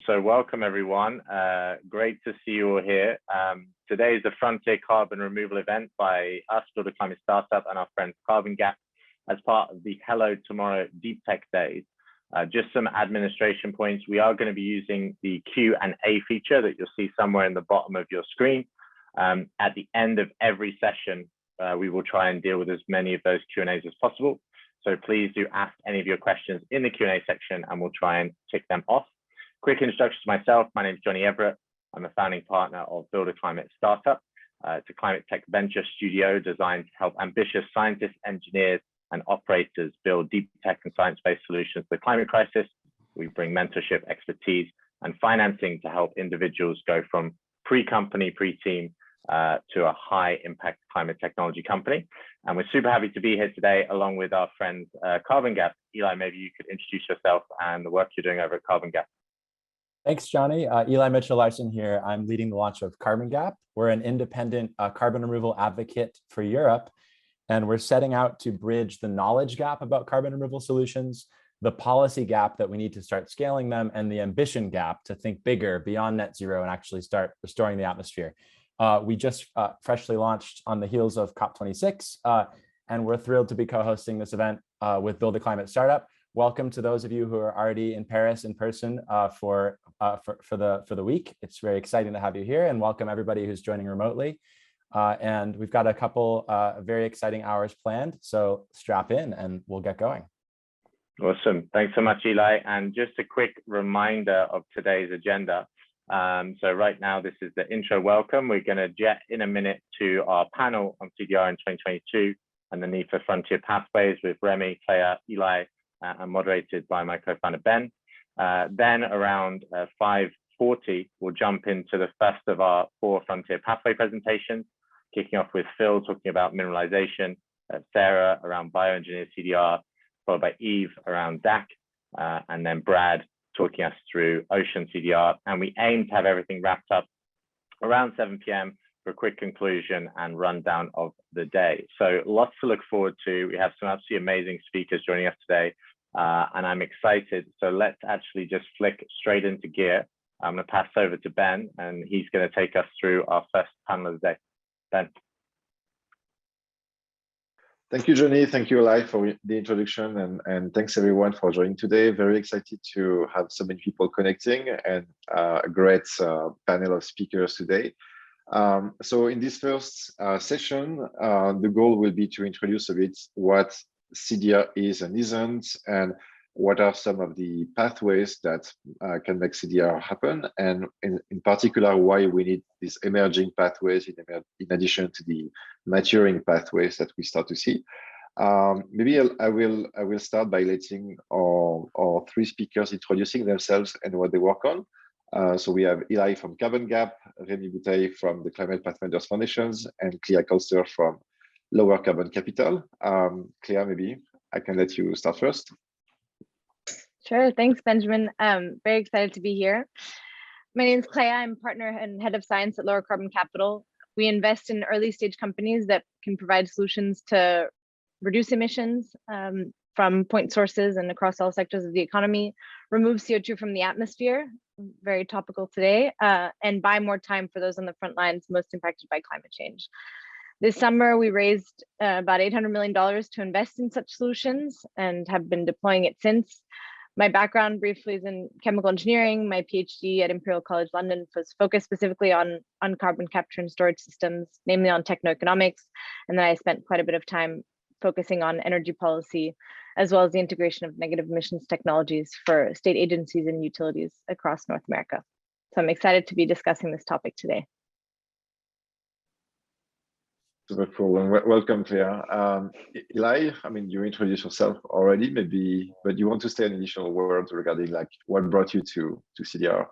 So welcome everyone. Great to see you all here. Today is the Frontier Carbon Removal event by us, Build a Climate Startup, and our friends Carbon Gap as part of the Hello Tomorrow Deep Tech Days. Just some administration points. We are going to be using the Q&A feature that you'll see somewhere in the bottom of your screen. At the end of every session, we will try and deal with as many of those Q&As as possible. So please do ask any of your questions in the Q&A section and we'll try and tick them off. Quick introduction to myself. My name is Johnny Everett. I'm a founding partner of Build a Climate Startup. It's a climate tech venture studio designed to help ambitious scientists, engineers, and operators build deep tech and science-based solutions to the climate crisis. We bring mentorship, expertise, and financing to help individuals go from pre-company, pre-team to a high-impact climate technology company. And we're super happy to be here today, along with our friends Carbon Gap. Eli, maybe you could introduce yourself and the work you're doing over at Carbon Gap. Thanks, Johnny. Eli Mitchell Larson here. I'm leading the launch of Carbon Gap. We're an independent carbon removal advocate for Europe, and we're setting out to bridge the knowledge gap about carbon removal solutions, the policy gap that we need to start scaling them, and the ambition gap to think bigger beyond net zero and actually start restoring the atmosphere. We just freshly launched on the heels of COP26, and we're thrilled to be co-hosting this event with Build a Climate Startup. Welcome to those of you who are already in Paris in person for the week. It's very exciting to have you here, and welcome everybody who's joining remotely. And we've got a couple very exciting hours planned, so strap in and we'll get going. Awesome. Thanks so much, Eli. And just a quick reminder of today's agenda. So right now, this is the intro welcome. We're going to jet in a minute to our panel on CDR in 2022 and the need for frontier pathways with Rémi, Clea, Eli, and moderated by my co-founder, Ben. Then around 5:40, we'll jump into the first of our 4 frontier pathway presentations, kicking off with Phil talking about mineralization, Sarah around bioengineered CDR, followed by Eve around DAC, and then Brad talking us through ocean CDR. And we aim to have everything wrapped up around 7 p.m. for a quick conclusion and rundown of the day. So lots to look forward to. We have some absolutely amazing speakers joining us today, and I'm excited. So let's actually just flick straight into gear. I'm going to pass over to Ben, and he's going to take us through our first panel of the day. Ben. Thank you, Johnny. Thank you, Eli, for the introduction, and thanks everyone for joining today. Very excited to have so many people connecting and a great panel of speakers today. So in this first session, the goal will be to introduce a bit what CDR is and isn't, and what are some of the pathways that can make CDR happen, and in particular, why we need these emerging pathways in addition to the maturing pathways that we start to see. Maybe I will start by letting our 3 speakers introducing themselves and what they work on. So we have Eli from Carbon Gap, Rémi Bouteille from the Climate Pathfinders Foundations, and Clea Kolster from Lowercarbon Capital. Clea, maybe I can let you start first. Sure, thanks, Benjamin. Very excited to be here. My name is Clea. I'm partner and head of science at Lowercarbon Capital. We invest in early stage companies that can provide solutions to reduce emissions from point sources and across all sectors of the economy, remove CO2 from the atmosphere, very topical today, and buy more time for those on the front lines most impacted by climate change. This summer, we raised about $800 million to invest in such solutions and have been deploying it since. My background briefly is in chemical engineering. My PhD at Imperial College London was focused specifically on carbon capture and storage systems, namely on techno-economics. And then I spent quite a bit of time focusing on energy policy, as well as the integration of negative emissions technologies for state agencies and utilities across North America. So I'm excited to be discussing this topic today. Super cool, and welcome, Clea. Eli, I mean, you introduced yourself already, maybe, but you want to say an additional word regarding like what brought you to CDR?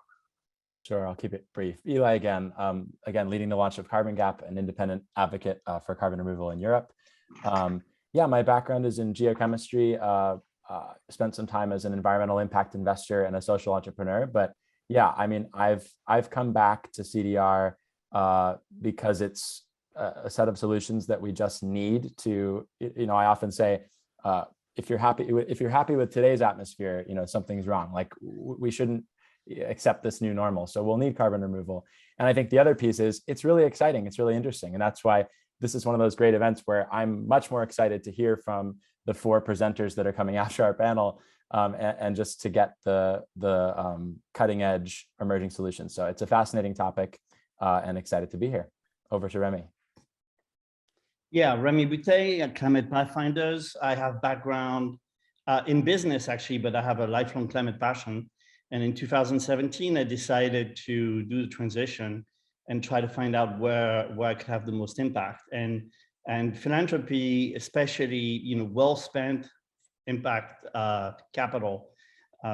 Sure, I'll keep it brief. Eli again, leading the launch of Carbon Gap, an independent advocate for carbon removal in Europe. Yeah, my background is in geochemistry. Spent some time as an environmental impact investor and a social entrepreneur. But yeah, I mean, I've come back to CDR because it's a set of solutions that we just need to, I often say, if you're happy with today's atmosphere, something's wrong. Like we shouldn't accept this new normal. So we'll need carbon removal. And I think the other piece is it's really exciting. It's really interesting. And that's why this is one of those great events where I'm much more excited to hear from the 4 presenters that are coming after our panel and just to get the cutting edge emerging solutions. So it's a fascinating topic and excited to be here. Over to Rémi. Yeah, Rémi Bouteille at Climate Pathfinders. I have background in business actually, but I have a lifelong climate passion. And in 2017, I decided to do the transition and try to find out where I could have the most impact. And philanthropy, especially, well-spent impact capital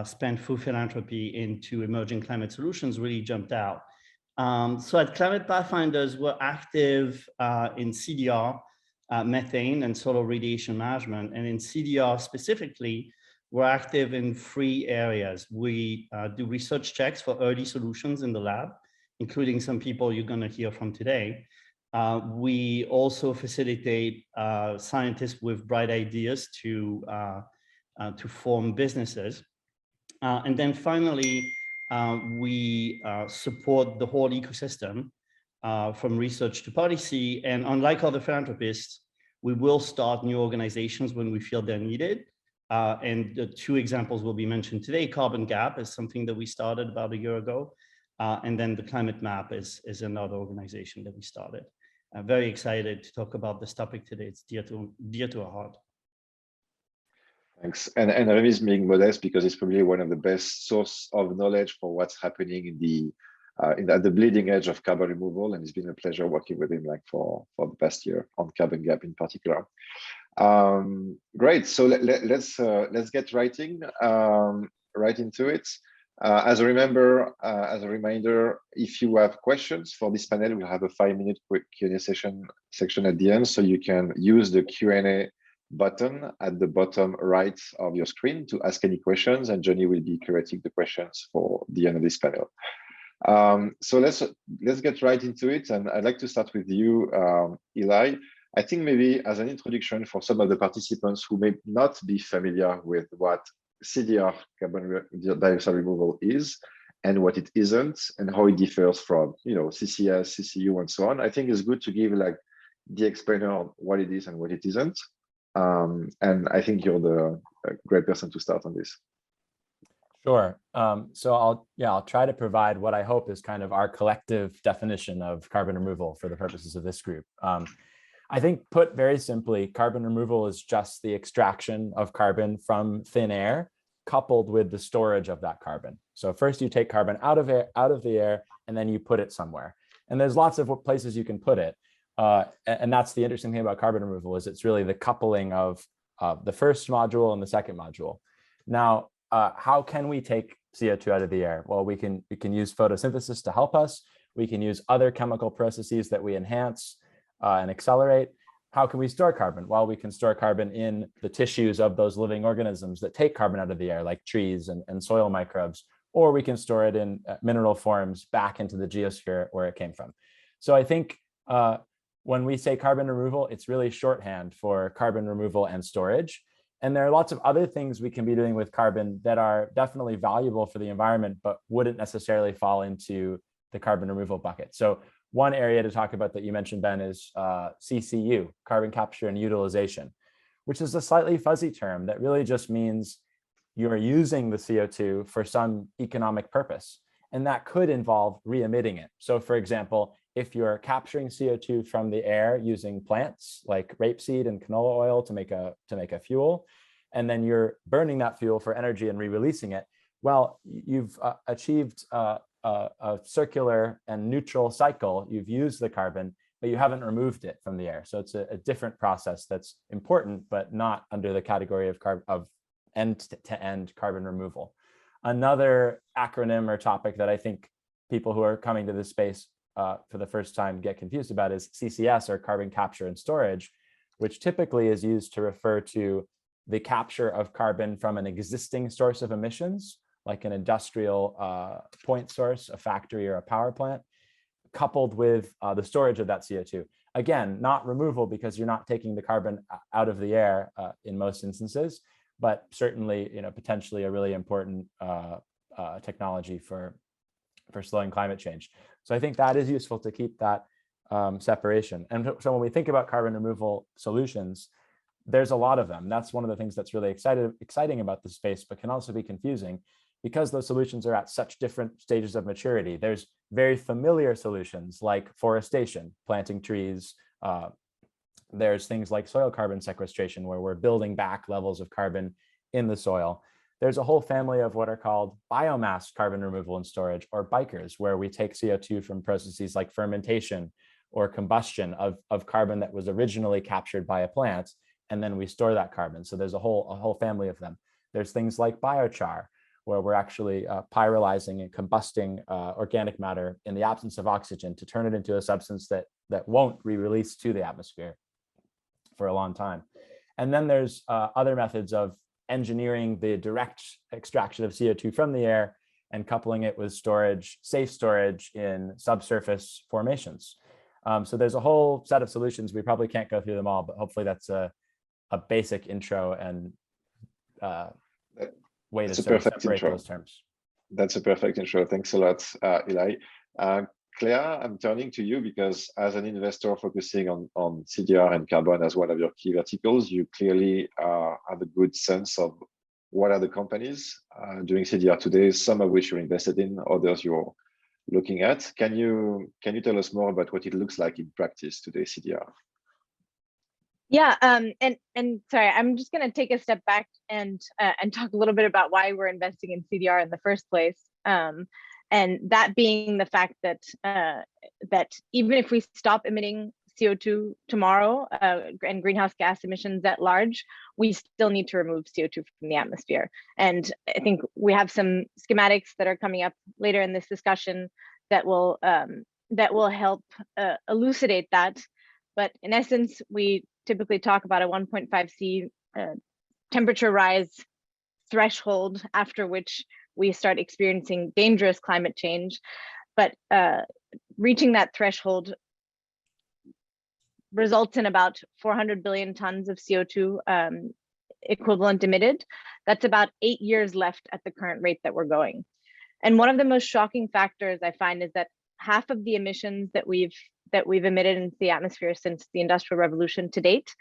spent through philanthropy into emerging climate solutions really jumped out. So at Climate Pathfinders, we're active in CDR, methane and solar radiation management. And in CDR specifically, we're active in 3 areas. We do research checks for early solutions in the lab, including some people you're going to hear from today. We also facilitate scientists with bright ideas to form businesses. And then finally, we support the whole ecosystem from research to policy. And unlike other philanthropists, we will start new organizations when we feel they're needed. And the 2 examples will be mentioned today. Carbon Gap is something that we started about a year ago. And then the Climate Map is another organization that we started. I'm very excited to talk about this topic today. It's dear to our heart. Thanks. And Rémi is being modest because it's probably one of the best source of knowledge for what's happening at the bleeding edge of carbon removal. And it's been a pleasure working with him for the past year on Carbon Gap in particular. Great. So let's get right into it. As a reminder, if you have questions for this panel, we'll have a 5-minute quick Q&A section at the end, so you can use the Q&A button at the bottom right of your screen to ask any questions, and Johnny will be curating the questions for the end of this panel. So let's get right into it, and I'd like to start with you, Eli. I think maybe as an introduction for some of the participants who may not be familiar with what CDR, carbon dioxide removal, is and what it isn't, and how it differs from CCS, CCU, and so on. I think it's good to give the explainer on what it is and what it isn't. And I think you're the great person to start on this. Sure. So I'll try to provide what I hope is kind of our collective definition of carbon removal for the purposes of this group. I think, put very simply, carbon removal is just the extraction of carbon from thin air, coupled with the storage of that carbon. So first you take carbon out of the air, and then you put it somewhere. And there's lots of places you can put it. And that's the interesting thing about carbon removal, is it's really the coupling of the first module and the second module. Now, how can we take CO2 out of the air? Well, we can use photosynthesis to help us. We can use other chemical processes that we enhance and accelerate. How can we store carbon? Well, we can store carbon in the tissues of those living organisms that take carbon out of the air, like trees and soil microbes, or we can store it in mineral forms back into the geosphere where it came from. So I think when we say carbon removal, it's really shorthand for carbon removal and storage. And there are lots of other things we can be doing with carbon that are definitely valuable for the environment, but wouldn't necessarily fall into the carbon removal bucket. So one area to talk about that you mentioned, Ben, is CCU, carbon capture and utilization, which is a slightly fuzzy term that really just means you're using the CO2 for some economic purpose. And that could involve re-emitting it. So for example, if you're capturing CO2 from the air using plants like rapeseed and canola oil to make a fuel, and then you're burning that fuel for energy and re-releasing it, well, you've achieved a circular and neutral cycle. You've used the carbon, but you haven't removed it from the air. So it's a different process that's important, but not under the category of end-to-end carbon removal. Another acronym or topic that I think people who are coming to this space for the first time get confused about is CCS, or carbon capture and storage, which typically is used to refer to the capture of carbon from an existing source of emissions, like an industrial point source, a factory or a power plant, coupled with the storage of that CO2. Again, not removal, because you're not taking the carbon out of the air in most instances, but certainly, potentially a really important technology for slowing climate change. So I think that is useful to keep that separation. And so when we think about carbon removal solutions, there's a lot of them. That's one of the things that's really exciting about the space, but can also be confusing because those solutions are at such different stages of maturity. There's very familiar solutions like forestation, planting trees. There's things like soil carbon sequestration, where we're building back levels of carbon in the soil. There's a whole family of what are called biomass carbon removal and storage, or bikers, where we take CO2 from processes like fermentation or combustion of carbon that was originally captured by a plant, and then we store that carbon. So there's a whole family of them. There's things like biochar, where we're actually pyrolyzing and combusting organic matter in the absence of oxygen to turn it into a substance that won't be released to the atmosphere for a long time. And then there's other methods of engineering the direct extraction of CO2 from the air and coupling it with storage, safe storage in subsurface formations. So there's a whole set of solutions. We probably can't go through them all, but hopefully that's a basic intro and way to sort of separate those terms. That's a perfect intro. Thanks a lot, Eli. Clea, I'm turning to you because as an investor focusing on CDR and carbon as one of your key verticals, you clearly have a good sense of what are the companies doing CDR today, some of which you're invested in, others you're looking at. Can you tell us more about what it looks like in practice today, CDR? Yeah, and sorry, I'm just going to take a step back and talk a little bit about why we're investing in CDR in the first place. And that being the fact that that even if we stop emitting CO2 tomorrow and greenhouse gas emissions at large, we still need to remove CO2 from the atmosphere. And I think we have some schematics that are coming up later in this discussion that will help elucidate that. But in essence, we typically talk about a 1.5 C temperature rise threshold, after which we start experiencing dangerous climate change. But reaching that threshold results in about 400 billion tons of CO2 equivalent emitted. That's about 8 years left at the current rate that we're going. And one of the most shocking factors I find is that half of the emissions that we've emitted into the atmosphere since the Industrial Revolution to date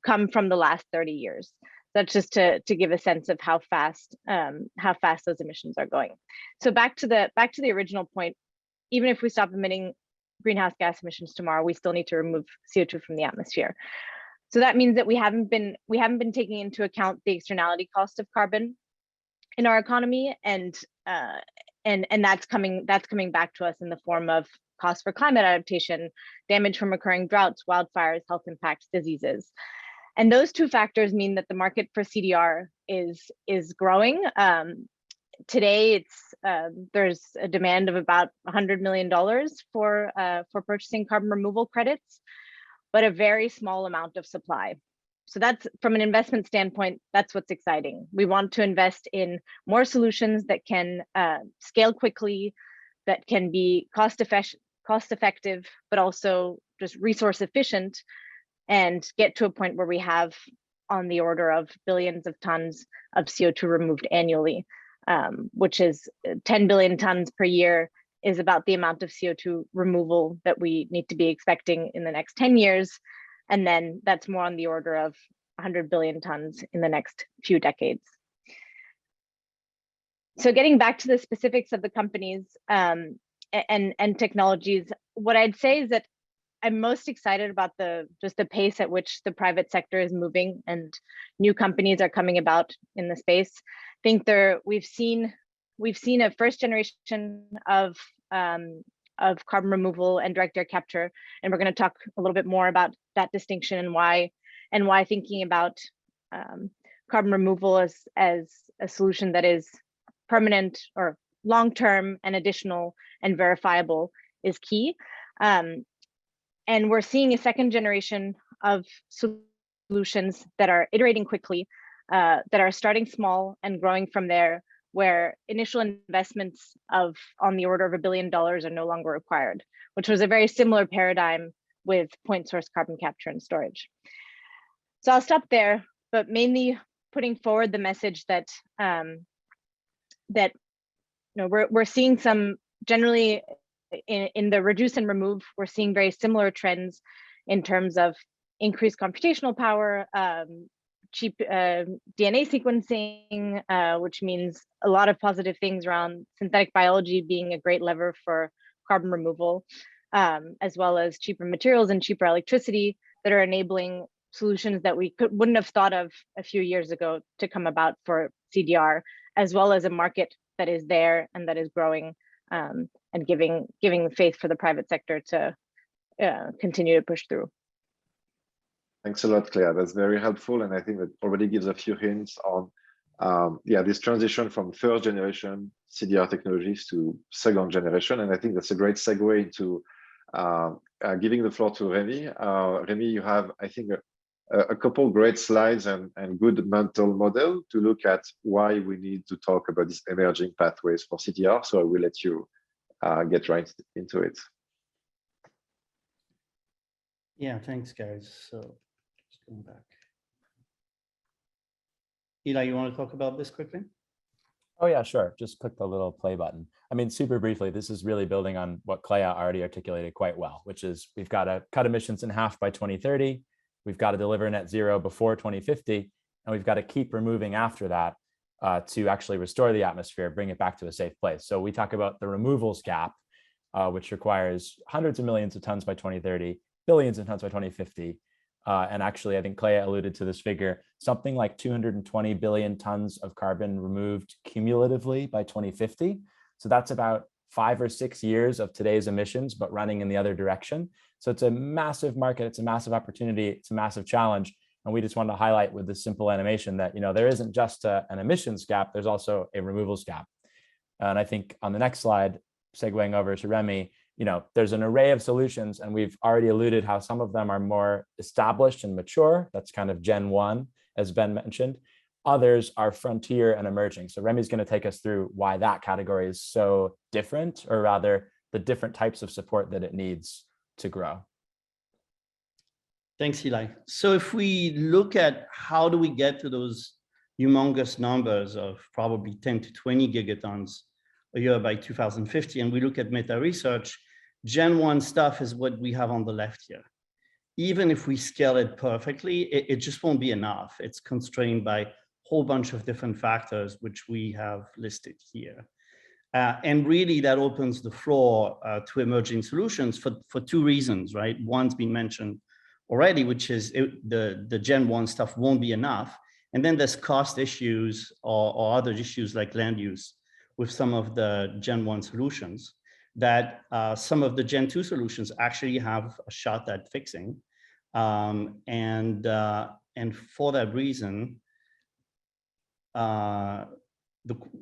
come from the last 30 years. That's just to give a sense of how fast those emissions are going. So back to the original point, even if we stop emitting greenhouse gas emissions tomorrow, we still need to remove CO2 from the atmosphere. So that means that we haven't been taking into account the externality cost of carbon in our economy, and that's coming back to us in the form of costs for climate adaptation, damage from occurring droughts, wildfires, health impacts, diseases. And those two factors mean that the market for CDR is growing. Today, there's a demand of about $100 million for purchasing carbon removal credits, but a very small amount of supply. So that's, from an investment standpoint, that's what's exciting. We want to invest in more solutions that can scale quickly, that can be cost effective, but also just resource efficient, and get to a point where we have on the order of billions of tons of CO2 removed annually, which is 10 billion tons per year is about the amount of CO2 removal that we need to be expecting in the next 10 years. And then that's more on the order of 100 billion tons in the next few decades. So getting back to the specifics of the companies and technologies, what I'd say is that I'm most excited about just the pace at which the private sector is moving and new companies are coming about in the space. I think we've seen a first generation of carbon removal and direct air capture, and we're going to talk a little bit more about that distinction and why thinking about carbon removal as a solution that is permanent or long-term and additional and verifiable is key. And we're seeing a second generation of solutions that are iterating quickly, that are starting small and growing from there, where initial investments on the order of $1 billion are no longer required, which was a very similar paradigm with point source carbon capture and storage. So I'll stop there, but mainly putting forward the message that we're seeing some generally in the reduce and remove, we're seeing very similar trends in terms of increased computational power, cheap DNA sequencing, which means a lot of positive things around synthetic biology being a great lever for carbon removal, as well as cheaper materials and cheaper electricity that are enabling solutions that we wouldn't have thought of a few years ago to come about for CDR, as well as a market that is there and that is growing, and giving faith for the private sector to continue to push through. Thanks a lot, Clea. That's very helpful, and I think that already gives a few hints on this transition from first generation CDR technologies to second generation. And I think that's a great segue into giving the floor to Rémi. Rémi, you have, I think, a couple great slides and good mental model to look at why we need to talk about these emerging pathways for CDR. So I will let you get right into it. Yeah, thanks, guys. So just going back. Eli, you want to talk about this quickly? Oh yeah, sure. Just click the little play button. I mean, super briefly, this is really building on what Clea already articulated quite well, which is we've got to cut emissions in half by 2030. We've got to deliver net zero before 2050, and we've got to keep removing after that to actually restore the atmosphere, bring it back to a safe place. So we talk about the removals gap, which requires hundreds of millions of tons by 2030, billions of tons by 2050. And actually, I think Clea alluded to this figure, something like 220 billion tons of carbon removed cumulatively by 2050. So that's about 5 or 6 years of today's emissions, but running in the other direction. So it's a massive market, it's a massive opportunity, it's a massive challenge. And we just wanted to highlight with this simple animation that, there isn't just an emissions gap, there's also a removals gap. And I think on the next slide, segueing over to Rémi, there's an array of solutions, and we've already alluded how some of them are more established and mature. That's kind of Gen 1, as Ben mentioned. Others are frontier and emerging. So Rémi's going to take us through why that category is so different, or rather the different types of support that it needs to grow. Thanks, Eli. So if we look at how do we get to those humongous numbers of probably 10 to 20 gigatons a year by 2050, and we look at meta research, Gen 1 stuff is what we have on the left here. Even if we scale it perfectly, it just won't be enough. It's constrained by a whole bunch of different factors, which we have listed here. And really that opens the floor to emerging solutions for two reasons, right? One's been mentioned already, which is the Gen 1 stuff won't be enough. And then there's cost issues or other issues like land use with some of the Gen 1 solutions that some of the Gen 2 solutions actually have a shot at fixing. And for that reason,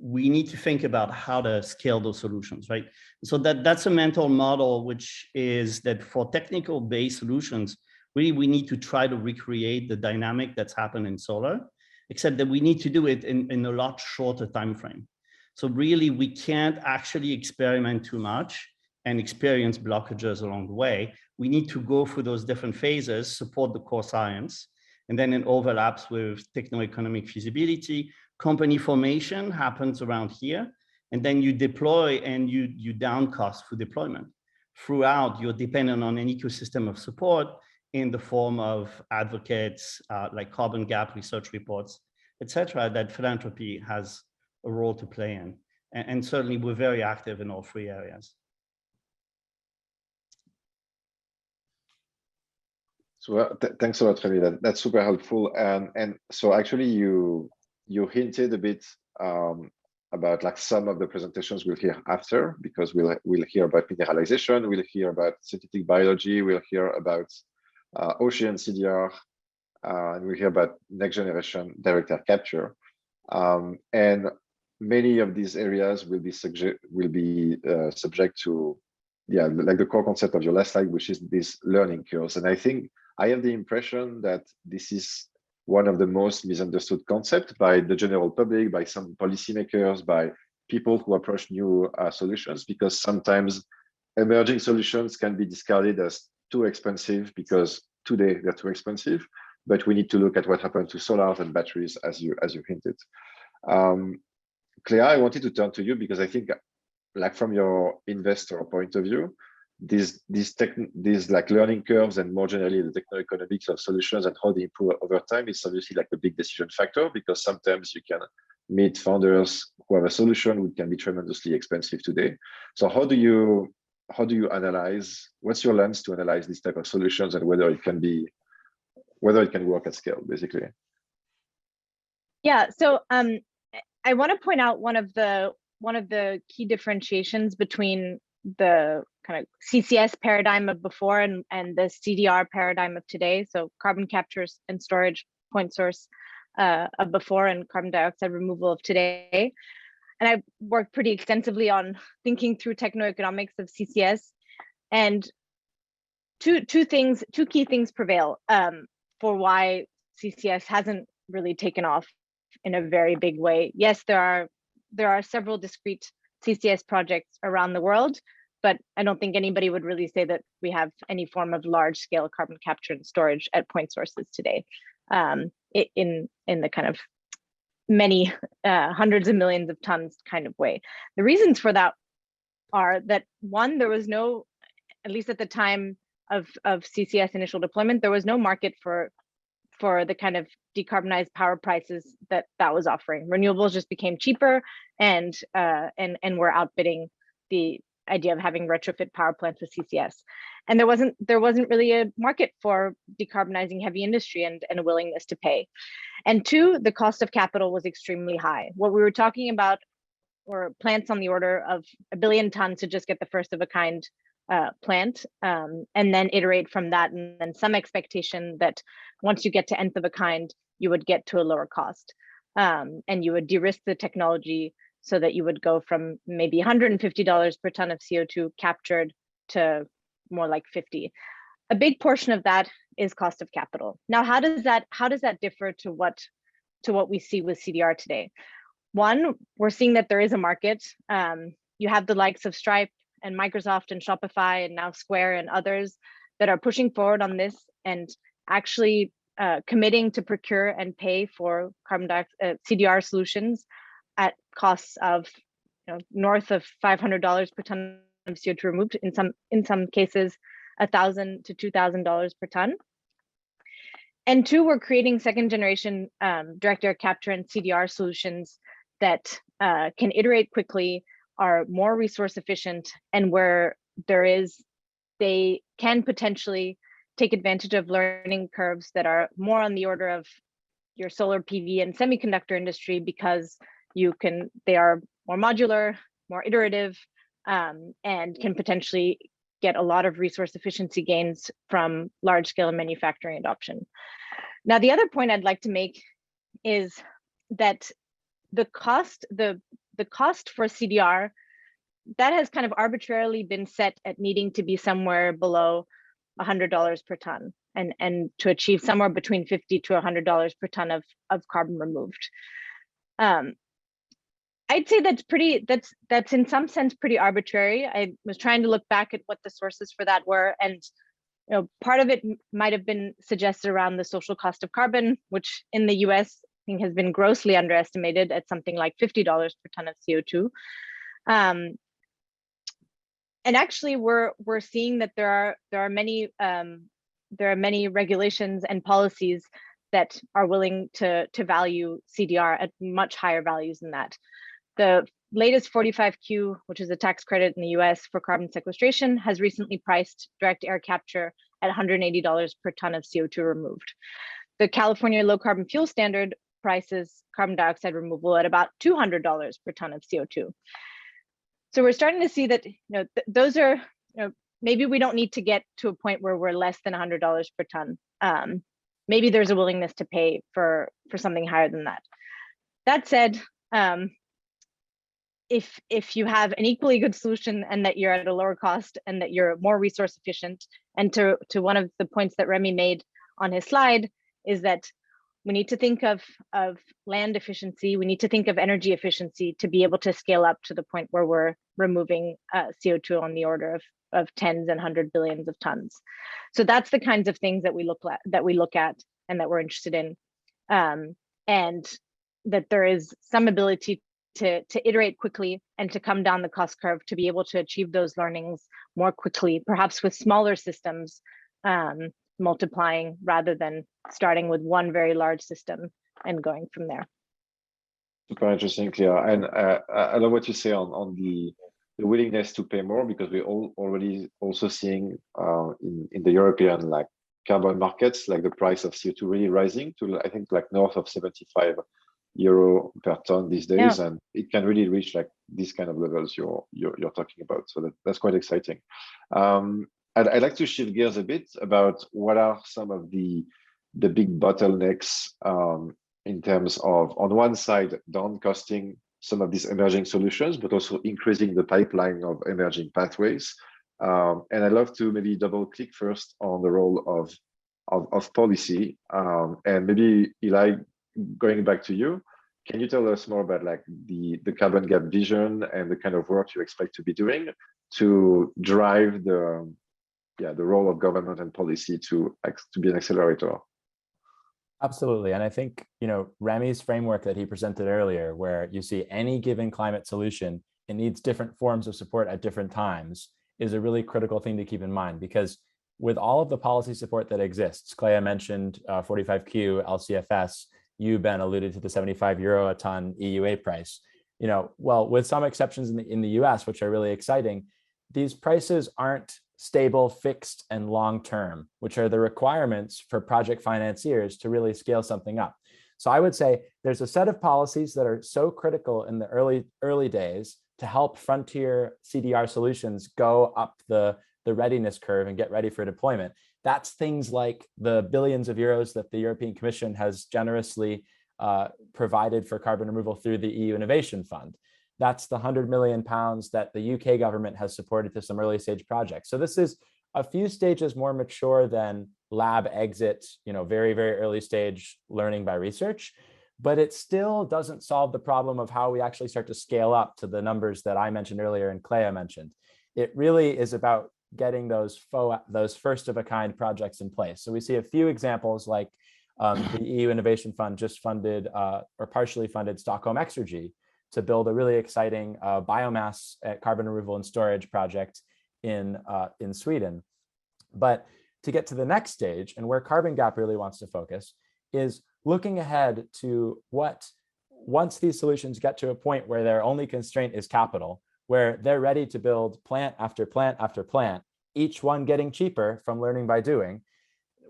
we need to think about how to scale those solutions, right? So that's a mental model, which is that for technical based solutions, really we need to try to recreate the dynamic that's happened in solar, except that we need to do it in a lot shorter time frame. So really, we can't actually experiment too much and experience blockages along the way. We need to go through those different phases, support the core science, and then it overlaps with techno-economic feasibility. Company formation happens around here, and then you deploy and you down cost for deployment. Throughout, you're dependent on an ecosystem of support in the form of advocates, like carbon gap research reports, etc., that Philanthropy has a role to play in. And certainly we're very active in all three areas. So thanks a lot, Rémi. That's super helpful. And so actually you hinted a bit about like some of the presentations we'll hear after, because we'll hear about mineralization, we'll hear about synthetic biology, we'll hear about ocean CDR, and we'll hear about next generation direct air capture. And many of these areas will be subject to, like the core concept of your last slide, which is these learning curves. And I think I have the impression that this is one of the most misunderstood concepts by the general public, by some policymakers, by people who approach new solutions, because sometimes emerging solutions can be discarded as too expensive because today they're too expensive. But we need to look at what happened to solar and batteries, as you hinted. Clea, I wanted to turn to you because I think, like from your investor point of view, these like learning curves and more generally the techno-economics of solutions and how they improve over time is obviously like a big decision factor, because sometimes you can meet founders who have a solution which can be tremendously expensive today. So how do you analyze, what's your lens to analyze this type of solutions and whether it can work at scale, basically? Yeah, so I want to point out one of the key differentiations between the kind of CCS paradigm of before and the CDR paradigm of today. So carbon capture and storage, point source of before, and carbon dioxide removal of today. And I worked pretty extensively on thinking through techno-economics of CCS, and two key things prevail for why CCS hasn't really taken off in a very big way. Yes, there are several discrete CCS projects around the world, but I don't think anybody would really say that we have any form of large-scale carbon capture and storage at point sources today, in the kind of many hundreds of millions of tons kind of way. The reasons for that are that, one, there was no, at least at the time of CCS initial deployment, there was no market for the kind of decarbonized power prices that was offering. Renewables just became cheaper, and were outbidding the idea of having retrofit power plants with CCS. And there wasn't really a market for decarbonizing heavy industry and a willingness to pay. And two, the cost of capital was extremely high. What we were talking about were plants on the order of 1 billion tons to just get the first of a kind plant, and then iterate from that, and then some expectation that once you get to nth of a kind, you would get to a lower cost, and you would de-risk the technology so that you would go from maybe $150 per ton of CO2 captured to more like 50. A big portion of that is cost of capital. Now, how does that differ to what we see with CDR today? One, we're seeing that there is a market. You have the likes of Stripe and Microsoft and Shopify and now Square and others that are pushing forward on this and actually committing to procure and pay for carbon dioxide CDR solutions at costs of north of $500 per ton of CO2 removed, in some cases $1,000 to $2,000 per ton. And two, we're creating second generation direct air capture and CDR solutions that can iterate quickly, are more resource efficient, and where they can potentially take advantage of learning curves that are more on the order of your solar PV and semiconductor industry, because they are more modular, more iterative, and can potentially get a lot of resource efficiency gains from large scale manufacturing adoption. Now, the other point I'd like to make is that the cost for CDR, that has kind of arbitrarily been set at needing to be somewhere below $100 per ton, and to achieve somewhere between $50 to $100 per ton of carbon removed. I'd say that's in some sense pretty arbitrary. I was trying to look back at what the sources for that were, and part of it might have been suggested around the social cost of carbon, which in the US I think has been grossly underestimated at something like $50 per ton of CO2. And actually, we're seeing that there are many regulations and policies that are willing to value CDR at much higher values than that. The latest 45Q, which is a tax credit in the US for carbon sequestration, has recently priced direct air capture at $180 per ton of CO2 removed. The California Low Carbon Fuel Standard prices carbon dioxide removal at about $200 per ton of CO2. So we're starting to see that those are, maybe we don't need to get to a point where we're less than $100 per ton. Maybe there's a willingness to pay for something higher than that. That said, if you have an equally good solution and that you're at a lower cost and that you're more resource efficient, and to one of the points that Rémi made on his slide, is that we need to think of land efficiency, we need to think of energy efficiency to be able to scale up to the point where we're removing CO2 on the order of tens and 100 billions of tons. So that's the kinds of things that we look at and that we're interested in, and that there is some ability to iterate quickly and to come down the cost curve to be able to achieve those learnings more quickly, perhaps with smaller systems multiplying rather than starting with one very large system and going from there. Super interesting, Clea. And I love what you say on the willingness to pay more, because we're already also seeing in the European like carbon markets, like the price of CO2 really rising to, I think, like north of 75 euro per ton these days, and it can really reach like these kind of levels you're talking about. So that's quite exciting. I'd like to shift gears a bit about what are some of the big bottlenecks in terms of, on one side, down costing some of these emerging solutions, but also increasing the pipeline of emerging pathways. And I'd love to maybe double click first on the role of policy. And maybe Eli, going back to you, can you tell us more about like the carbon gap vision and the kind of work you expect to be doing to drive the role of government and policy to be an accelerator? Absolutely. And I think, Rémi's framework that he presented earlier, where you see any given climate solution, it needs different forms of support at different times, is a really critical thing to keep in mind, because with all of the policy support that exists, Clea mentioned 45Q, LCFS, you, Ben, alluded to the 75 euro a ton EUA price. Well, with some exceptions in the US, which are really exciting, these prices aren't stable, fixed, and long-term, which are the requirements for project financiers to really scale something up. So I would say there's a set of policies that are so critical in the early days to help frontier CDR solutions go up the readiness curve and get ready for deployment. That's things like the billions of euros that the European Commission has generously provided for carbon removal through the EU Innovation Fund. That's the £100 million that the UK government has supported to some early stage projects. So this is a few stages more mature than lab exit, very, very early stage learning by research, but it still doesn't solve the problem of how we actually start to scale up to the numbers that I mentioned earlier and Clea mentioned. It really is about getting those first of a kind projects in place. So we see a few examples like the EU Innovation Fund just funded or partially funded Stockholm Exergy to build a really exciting biomass carbon removal and storage project in Sweden. But to get to the next stage, and where Carbon Gap really wants to focus, is looking ahead to what, once these solutions get to a point where their only constraint is capital, where they're ready to build plant after plant after plant, each one getting cheaper from learning by doing,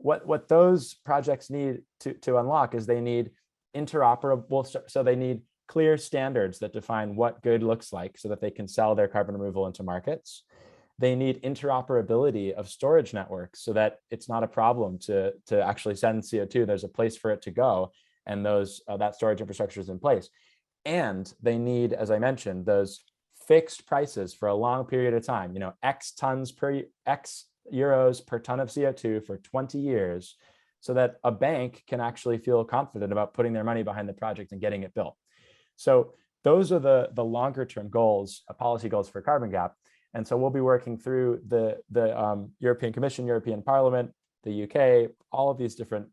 what those projects need to unlock is they need interoperable, so they need clear standards that define what good looks like so that they can sell their carbon removal into markets. They need interoperability of storage networks so that it's not a problem to actually send CO2. There's a place for it to go, and that storage infrastructure is in place. And they need, as I mentioned, those fixed prices for a long period of time, X euros per ton of CO2 for 20 years, so that a bank can actually feel confident about putting their money behind the project and getting it built. So those are the longer term goals, policy goals for Carbon Gap. And so we'll be working through the European Commission, European Parliament, the UK, all of these different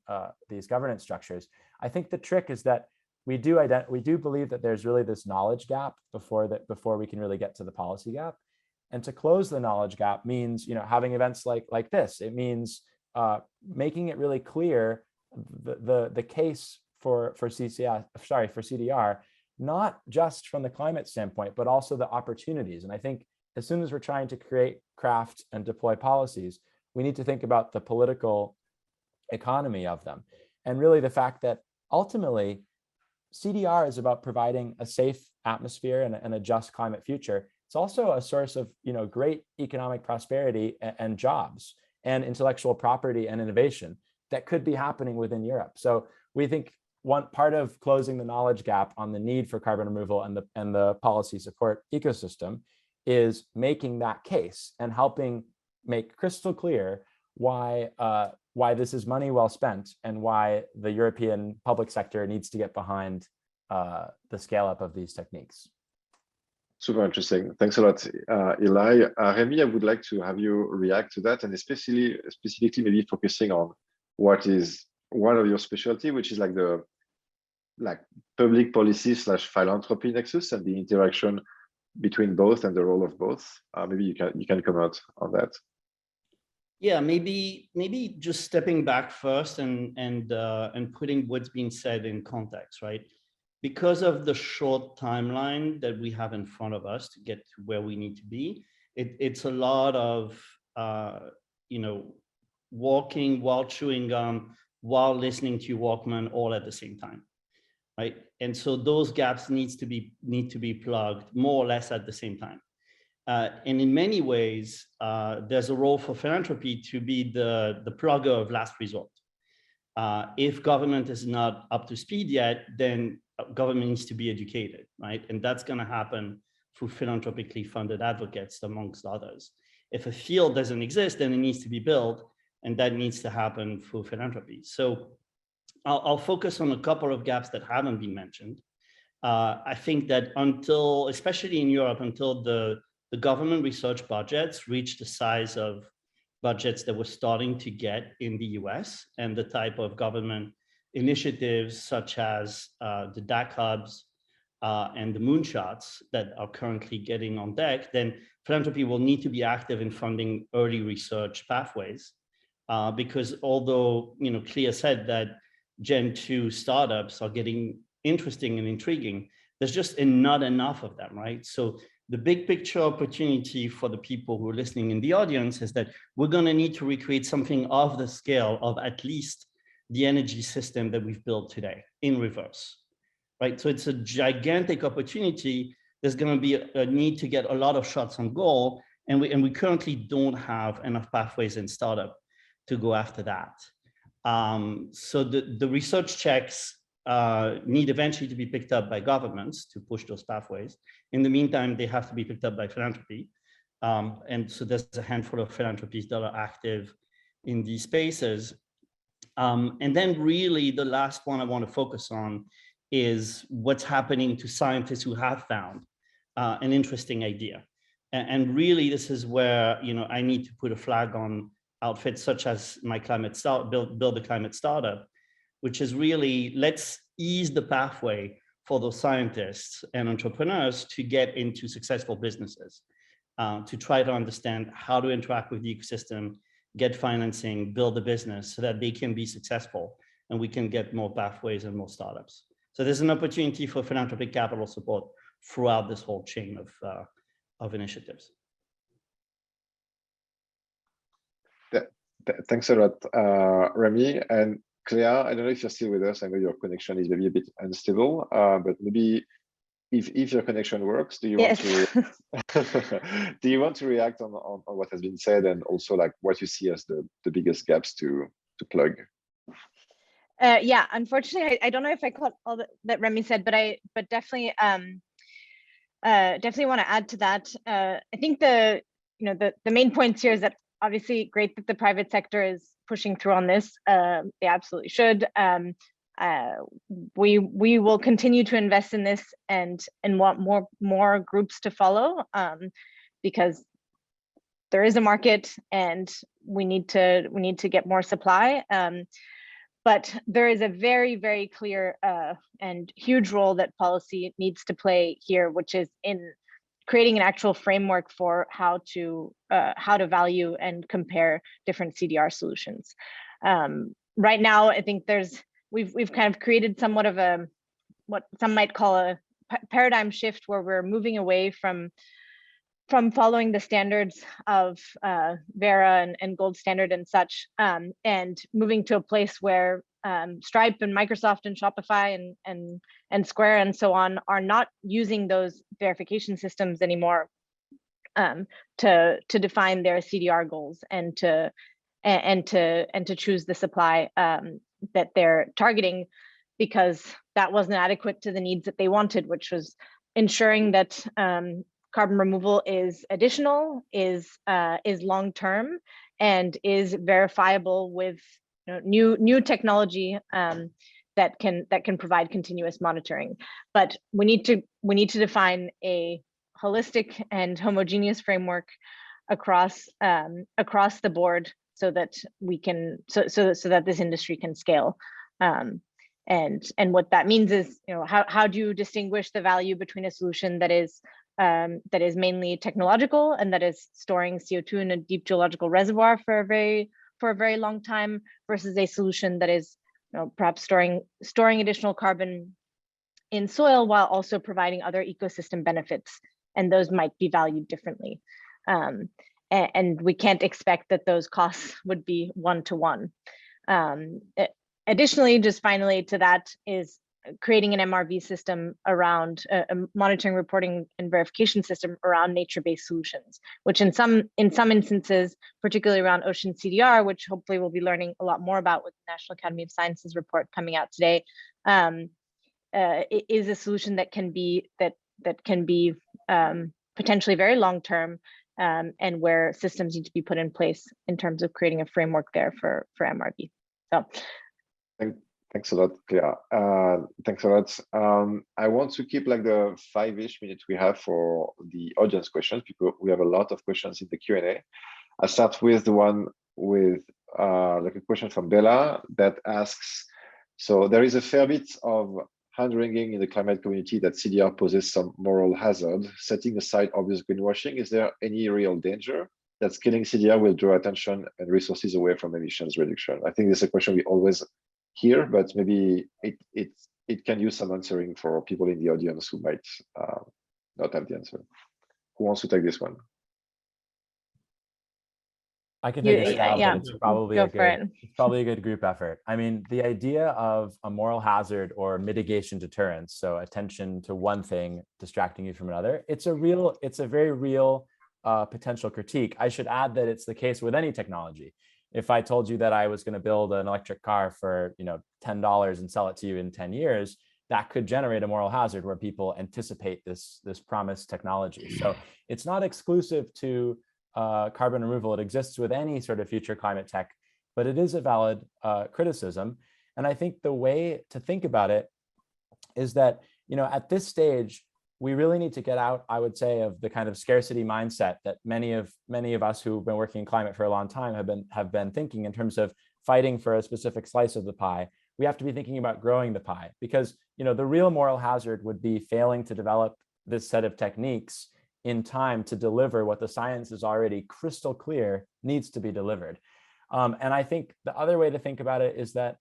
these governance structures. I think the trick is that we do believe that there's really this knowledge gap before we can really get to the policy gap. And to close the knowledge gap means having events like this. It means making it really clear the case for CDR, not just from the climate standpoint, but also the opportunities. And I think as soon as we're trying to craft and deploy policies, we need to think about the political economy of them. And really the fact that ultimately CDR is about providing a safe atmosphere and a just climate future. It's also a source of great economic prosperity and jobs and intellectual property and innovation that could be happening within Europe. So we think one part of closing the knowledge gap on the need for carbon removal and the policy support ecosystem is making that case and helping make crystal clear why this is money well spent and why the European public sector needs to get behind the scale up of these techniques. Super interesting. Thanks a lot, Eli. Rémi, I would like to have you react to that, and specifically maybe focusing on what is one of your specialty, which is like the like public policy / philanthropy nexus and the interaction between both and the role of both? Maybe you can comment on that. Yeah, maybe just stepping back first and putting what's being said in context, right? Because of the short timeline that we have in front of us to get to where we need to be, it's a lot of walking while chewing gum, while listening to Walkman, all at the same time, right? And so those gaps need to be plugged more or less at the same time. And in many ways, there's a role for philanthropy to be the plugger of last resort. If government is not up to speed yet, then government needs to be educated, right? And that's going to happen through philanthropically funded advocates, amongst others. If a field doesn't exist, then it needs to be built, and that needs to happen through philanthropy. So I'll focus on a couple of gaps that haven't been mentioned. I think that until, especially in Europe, until the government research budgets reach the size of budgets that we're starting to get in the US, and the type of government initiatives such as the DAC hubs and the moonshots that are currently getting on deck, then philanthropy will need to be active in funding early research pathways. Because although, Clea said that Gen 2 startups are getting interesting and intriguing, there's just not enough of them, right? So the big picture opportunity for the people who are listening in the audience is that we're going to need to recreate something of the scale of at least the energy system that we've built today in reverse, right? So it's a gigantic opportunity. There's going to be a need to get a lot of shots on goal, and we currently don't have enough pathways in startup to go after that. So the research checks need eventually to be picked up by governments to push those pathways. In the meantime, they have to be picked up by philanthropy. And so there's a handful of philanthropies that are active in these spaces. And then really the last one I want to focus on is what's happening to scientists who have found an interesting idea. And really this is where I need to put a flag on outfits such as my build a climate startup, which is really, let's ease the pathway for those scientists and entrepreneurs to get into successful businesses, to try to understand how to interact with the ecosystem, get financing, build a business so that they can be successful and we can get more pathways and more startups. So there's an opportunity for philanthropic capital support throughout this whole chain of initiatives. Thanks a lot, Rémi. And Clea, I don't know if you're still with us. I know your connection is maybe a bit unstable, but maybe if your connection works, do you want to do you want to react on what has been said, and also like what you see as the biggest gaps to plug? Yeah, unfortunately, I don't know if I caught all that Rémi said, but definitely definitely want to add to that. I think the main points here is that obviously great that the private sector is pushing through on this. They absolutely should. We will continue to invest in this and want more groups to follow, because there is a market and we need to get more supply. But there is a very, very clear and huge role that policy needs to play here, which is in creating an actual framework for how to value and compare different CDR solutions. Right now, I think we've kind of created somewhat of a, what some might call a paradigm shift, where we're moving away from following the standards of Vera and Gold Standard and such, and moving to a place where Stripe and Microsoft and Shopify and Square and so on are not using those verification systems anymore to define their CDR goals and to choose the supply that they're targeting, because that wasn't adequate to the needs that they wanted, which was ensuring that carbon removal is additional, is long-term, and is verifiable with new technology that can provide continuous monitoring. But we need to define a holistic and homogeneous framework across the board, so that we can so that this industry can scale. And what that means is, how do you distinguish the value between a solution that is mainly technological and that is storing CO2 in a deep geological reservoir for a very long time, versus a solution that is perhaps storing additional carbon in soil while also providing other ecosystem benefits, and those might be valued differently. And we can't expect that those costs would be one-to-one. Additionally, just finally to that, is creating an MRV system around a monitoring, reporting, and verification system around nature-based solutions, which in some instances, particularly around ocean CDR, which hopefully we'll be learning a lot more about with the National Academy of Sciences report coming out today, is a solution that can be potentially very long-term, and where systems need to be put in place in terms of creating a framework there for MRV. So. Thanks a lot, Clea. Thanks a lot. I want to keep like the 5-ish minutes we have for the audience questions, because we have a lot of questions in the Q&A. I'll start with the one with like a question from Bella that asks, so there is a fair bit of hand-wringing in the climate community that CDR poses some moral hazard. Setting aside obvious greenwashing, is there any real danger that scaling CDR will draw attention and resources away from emissions reduction? I think this is a question we always hear, but maybe it can use some answering for people in the audience who might not have the answer. Who wants to take this one? I can take a stab, yeah. but it's probably a good group effort. I mean, the idea of a moral hazard or mitigation deterrence, so attention to one thing distracting you from another, it's a very real potential critique. I should add that it's the case with any technology. If I told you that I was going to build an electric car for $10 and sell it to you in 10 years, that could generate a moral hazard where people anticipate this promised technology. So it's not exclusive to carbon removal. It exists with any sort of future climate tech, but it is a valid criticism. And I think the way to think about it is that at this stage, we really need to get out, I would say, of the kind of scarcity mindset that many of us who've been working in climate for a long time have been thinking in terms of fighting for a specific slice of the pie. We have to be thinking about growing the pie, because the real moral hazard would be failing to develop this set of techniques in time to deliver what the science is already crystal clear needs to be delivered. And I think the other way to think about it is that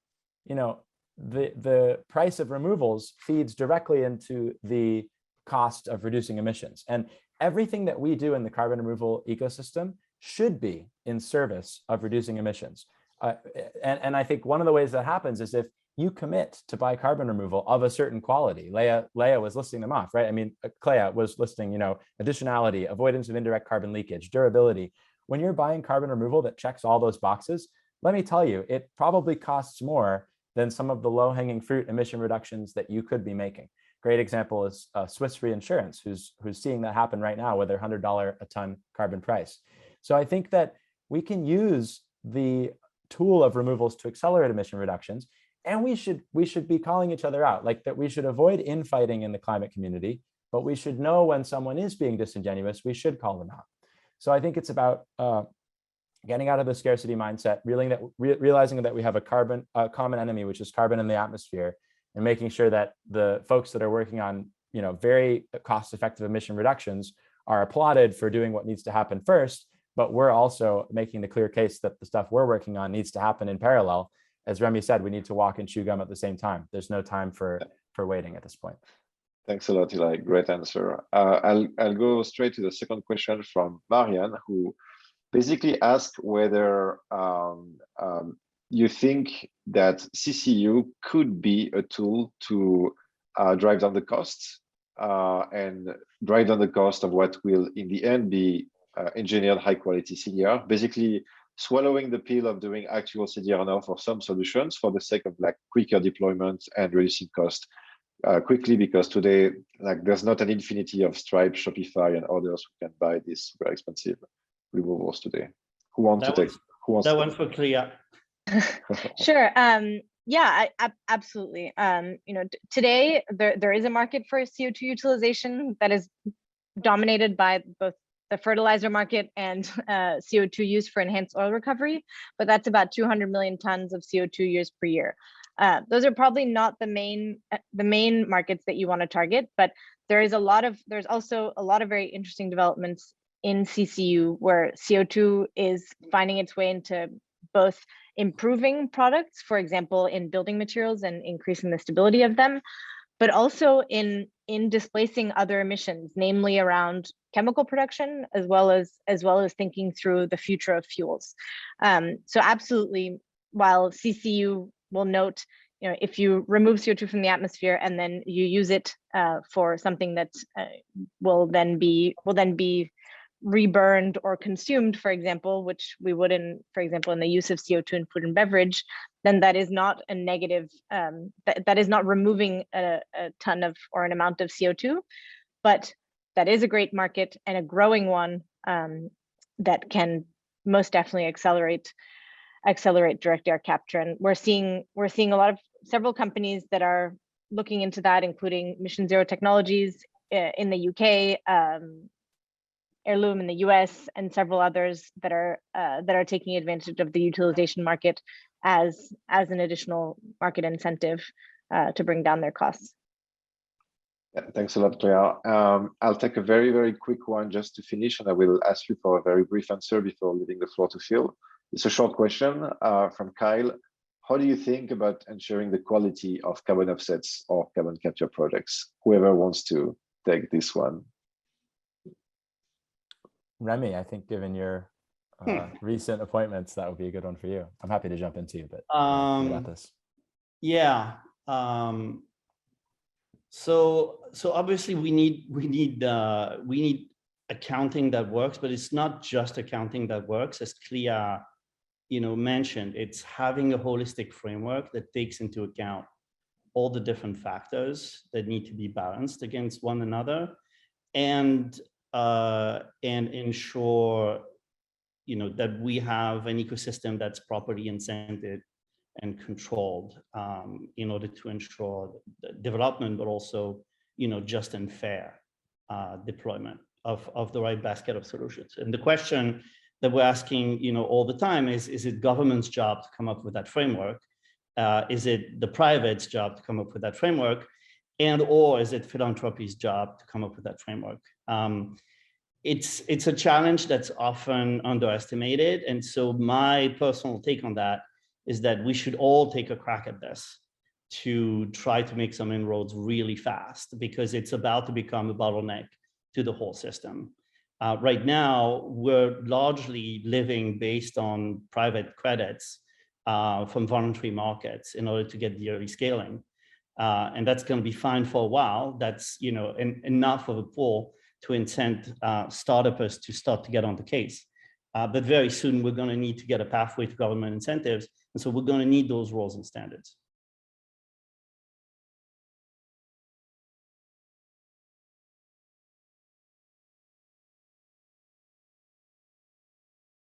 the price of removals feeds directly into the cost of reducing emissions. And everything that we do in the carbon removal ecosystem should be in service of reducing emissions. And I think one of the ways that happens is if you commit to buy carbon removal of a certain quality. Leah was listing them off, right? I mean, Clea was listing, additionality, avoidance of indirect carbon leakage, durability. When you're buying carbon removal that checks all those boxes, let me tell you, it probably costs more than some of the low-hanging fruit emission reductions that you could be making. Great example is Swiss Reinsurance, who's seeing that happen right now with their $100 a ton carbon price. So I think that we can use the tool of removals to accelerate emission reductions, and we should be calling each other out, like that we should avoid infighting in the climate community, but we should know when someone is being disingenuous, we should call them out. So I think it's about getting out of the scarcity mindset, realizing that we have a common enemy, which is carbon in the atmosphere, and making sure that the folks that are working on very cost-effective emission reductions are applauded for doing what needs to happen first, but we're also making the clear case that the stuff we're working on needs to happen in parallel. As Rémi said, we need to walk and chew gum at the same time. There's no time for waiting at this point. Thanks a lot, Eli. Great answer. I'll go straight to the second question from Marianne, who basically asked whether you think that CCU could be a tool to drive down the costs and drive down the cost of what will in the end be engineered high quality CDR, basically swallowing the pill of doing actual CDR now for some solutions for the sake of like quicker deployment and reducing cost quickly, because today there's not an infinity of Stripe, Shopify, and others who can buy these very expensive removals today. Who wants to take? Who wants that one for Clea? Sure. Yeah, absolutely. Today there is a market for CO2 utilization that is dominated by both the fertilizer market and CO2 used for enhanced oil recovery, but that's about 200 million tons of CO2 used per year. Those are probably not the main markets that you want to target, but there's also a lot of very interesting developments in CCU where CO2 is finding its way into both improving products, for example, in building materials and increasing the stability of them, but also in displacing other emissions, namely around chemical production, as well as thinking through the future of fuels. So absolutely, while CCU will note, if you remove CO2 from the atmosphere and then you use it for something that will then be reburned or consumed, for example, which we would for example, in the use of CO2 in food and beverage, then that is not a negative, that is not removing a ton of or an amount of CO2, but that is a great market and a growing one that can most definitely accelerate direct air capture. And we're seeing several companies that are looking into that, including Mission Zero Technologies in the UK, Heirloom in the US, and several others that are taking advantage of the utilization market as an additional market incentive to bring down their costs. Yeah, thanks a lot, Clea. I'll take a very, very quick one just to finish, and I will ask you for a very brief answer before leaving the floor to Phil. It's a short question from Kyle. How do you think about ensuring the quality of carbon offsets or carbon capture projects? Whoever wants to take this one. Rémi, I think given your recent appointments, that would be a good one for you. I'm happy to jump into, but you got this. Yeah. So obviously we need accounting that works, but it's not just accounting that works, as Clea mentioned. It's having a holistic framework that takes into account all the different factors that need to be balanced against one another, and ensure that we have an ecosystem that's properly incented and controlled in order to ensure development, but also just and fair deployment of the right basket of solutions. And the question that we're asking all the time is it government's job to come up with that framework? Is it the private's job to come up with that framework? Or is it philanthropy's job to come up with that framework? It's a challenge that's often underestimated. And so my personal take on that is that we should all take a crack at this to try to make some inroads really fast, because it's about to become a bottleneck to the whole system. Right now, we're largely living based on private credits from voluntary markets in order to get the early scaling. And that's going to be fine for a while. That's enough of a pull to incent startups to start to get on the case. But very soon, we're going to need to get a pathway to government incentives. And so we're going to need those rules and standards.